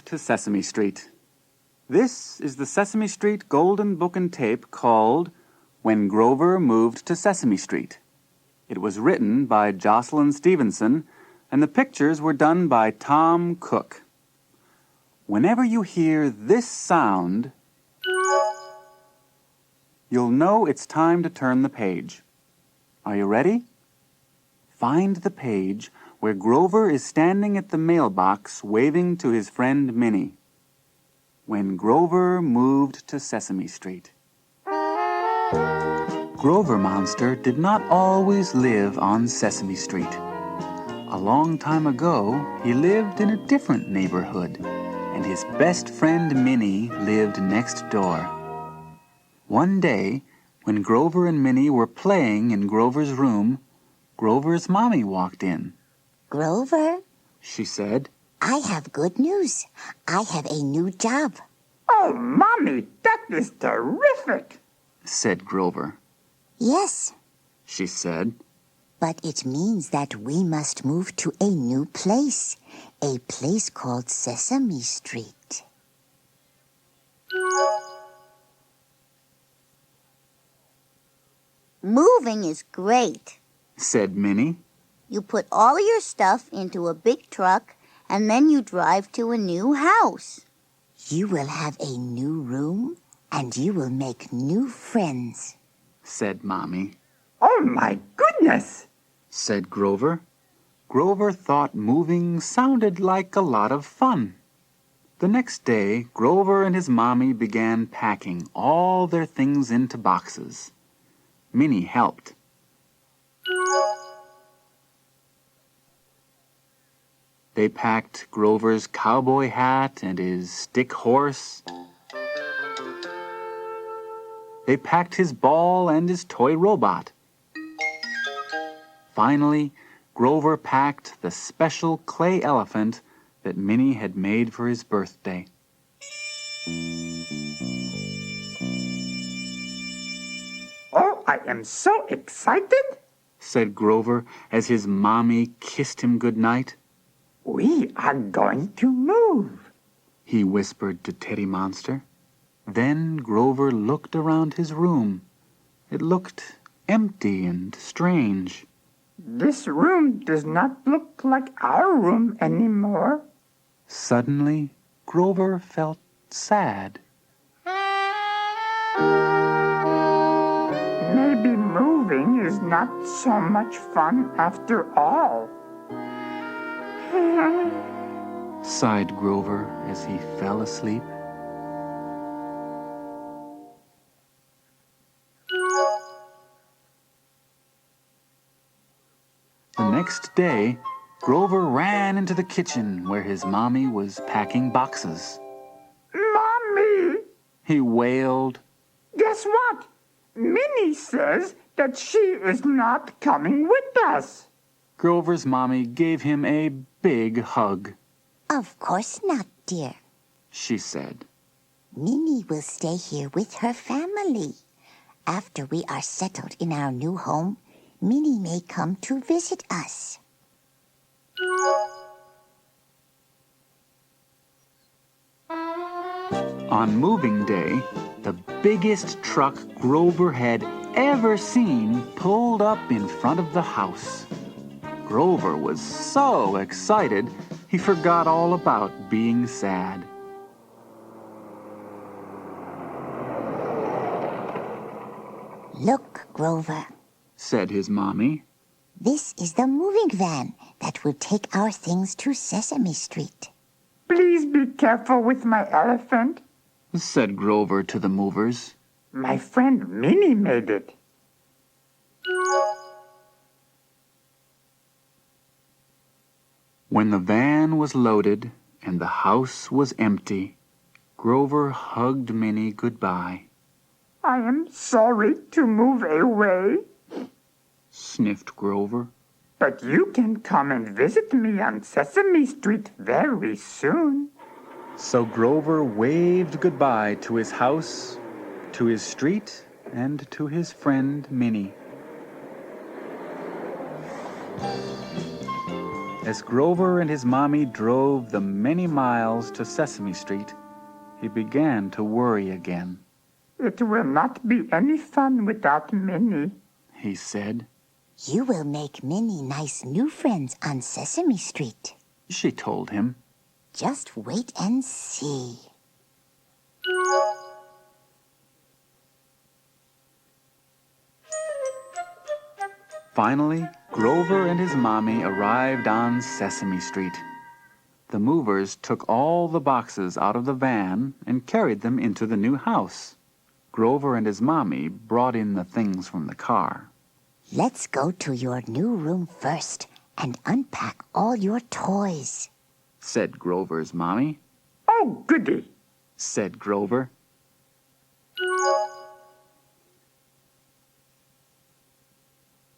to Sesame Street. This is the Sesame Street Golden Book and Tape called When Grover Moved to Sesame Street. It was written by Jocelyn Stevenson, and the pictures were done by Tom Cook. Whenever you hear this sound, you'll know it's time to turn the page. Are you ready? Find the page where Grover is standing at the mailbox waving to his friend Minnie. When Grover moved to Sesame Street. Grover Monster did not always live on Sesame Street. A long time ago, he lived in a different neighborhood, and his best friend Minnie lived next door. One day, when Grover and Minnie were playing in Grover's room, Grover's mommy walked in. Grover, she said, I have good news. I have a new job. Oh, Mommy, that is terrific, said Grover. Yes, she said. But it means that we must move to a new place, a place called Sesame Street. Moving is great, said Minnie. You put all your stuff into a big truck and then you drive to a new house. You will have a new room and you will make new friends, said Mommy. Oh, my goodness, said Grover. Grover thought moving sounded like a lot of fun. The next day, Grover and his mommy began packing all their things into boxes. Minnie helped. They packed Grover's cowboy hat and his stick horse. They packed his ball and his toy robot. Finally, Grover packed the special clay elephant that Minnie had made for his birthday. oh, I am so excited. Said Grover as his mommy kissed him goodnight. We are going to move, he whispered to Teddy Monster. Then Grover looked around his room. It looked empty and strange. This room does not look like our room anymore. Suddenly, Grover felt sad. Maybe moving is not so much fun after all. Sighed Grover as he fell asleep. The next day, Grover ran into the kitchen where his mommy was packing boxes. Mommy, He wailed. guess what? Minnie says that she is not coming with us. Grover's mommy gave him a big hug. Of course not, dear. She said. Minnie will stay here with her family. After we are settled in our new home, Minnie may come to visit us. On moving day, the biggest truck Grover had ever seen pulled up in front of the house. Grover was so excited, he forgot all about being sad. Look, Grover, Said his mommy. this is the moving van that will take our things to Sesame Street. Please be careful with my elephant. Said Grover to the movers. My friend Minnie made it. When the van was loaded and the house was empty, Grover hugged Minnie goodbye. I am sorry to move away, Sniffed Grover. but you can come and visit me on Sesame Street very soon. So Grover waved goodbye to his house, to his street, and to his friend Minnie. As Grover and his mommy drove the many miles to Sesame Street, he began to worry again. It will not be any fun without Minnie, He said. You will make many nice new friends on Sesame Street. She told him. Just wait and see. Finally, Grover and his mommy arrived on Sesame Street. The movers took all the boxes out of the van and carried them into the new house. Grover and his mommy brought in the things from the car. Let's go to your new room first and unpack all your toys, Said Grover's mommy. Oh, goody. Said Grover.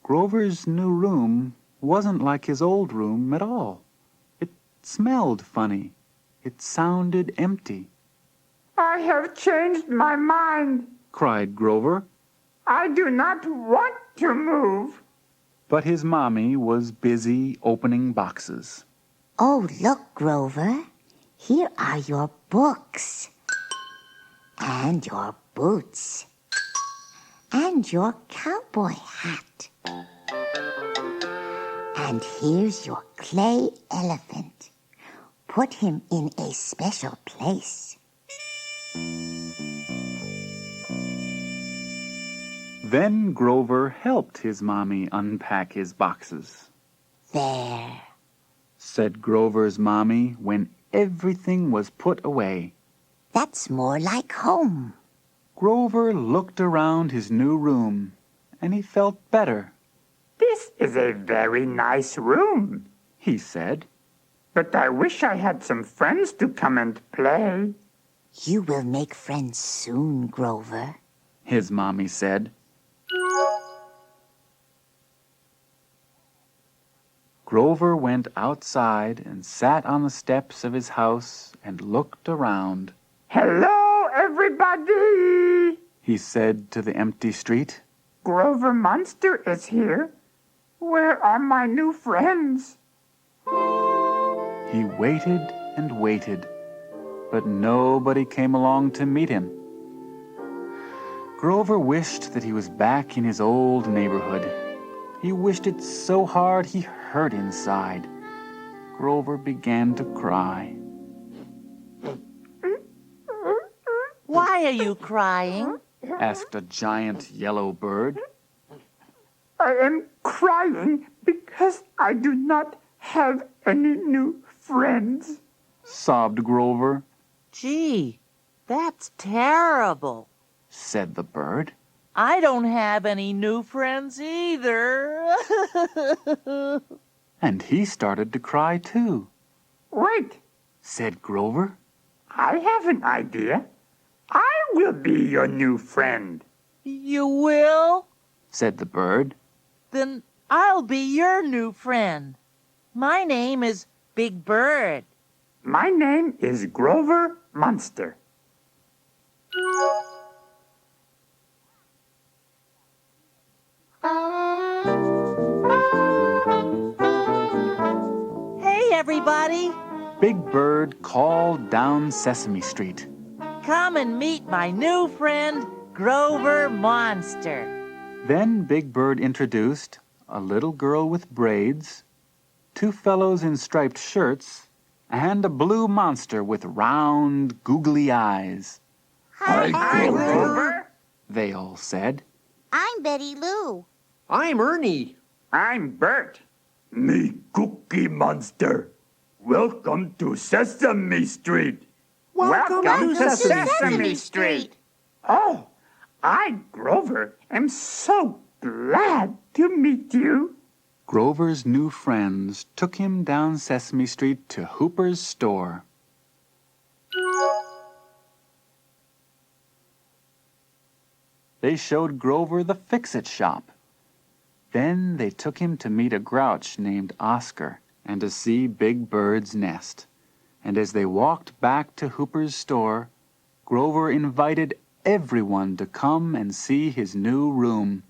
Grover's new room wasn't like his old room at all. It smelled funny. It sounded empty. I have changed my mind. Cried Grover. I do not want to move. But his mommy was busy opening boxes. Oh, look, Grover. Here are your books. And your boots. And your cowboy hat. And here's your clay elephant. Put him in a special place. Then Grover helped his mommy unpack his boxes. There. Said Grover's mommy when everything was put away. That's more like home. Grover looked around his new room, and he felt better. This is a very nice room, He said. but I wish I had some friends to come and play. You will make friends soon, Grover. His mommy said. Grover went outside and sat on the steps of his house and looked around. Hello, everybody! He said to the empty street. Grover Monster is here. Where are my new friends? He waited and waited, but nobody came along to meet him. Grover wished that he was back in his old neighborhood. He wished it so hard he hurt inside. Grover began to cry. Why are you crying? Asked a giant yellow bird. I am crying because I do not have any new friends. Sobbed Grover. Gee, that's terrible. Said the bird. I don't have any new friends either. And he started to cry too. Wait, Said Grover. I have an idea. I will be your new friend. You will? Said the bird. Then I'll be your new friend. My name is Big Bird. My name is Grover Monster. Hey, everybody. Big Bird called down Sesame Street. Come and meet my new friend, Grover Monster. Then Big Bird introduced a little girl with braids, two fellows in striped shirts, and a blue monster with round, googly eyes. Hi, Grover. They all said. I'm Betty Lou. I'm Ernie. I'm Bert. Me Cookie Monster. Welcome to Sesame Street. Welcome to to Sesame Street. Oh, I, Grover, am so glad to meet you. Grover's new friends took him down Sesame Street to Hooper's store. They showed Grover the fix-it shop. Then they took him to meet a grouch named Oscar and to see Big Bird's nest. And as they walked back to Hooper's store, Grover invited everyone to come and see his new room.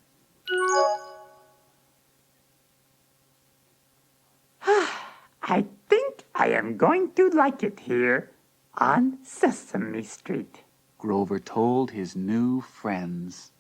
I think I am going to like it here on Sesame Street. Grover told his new friends.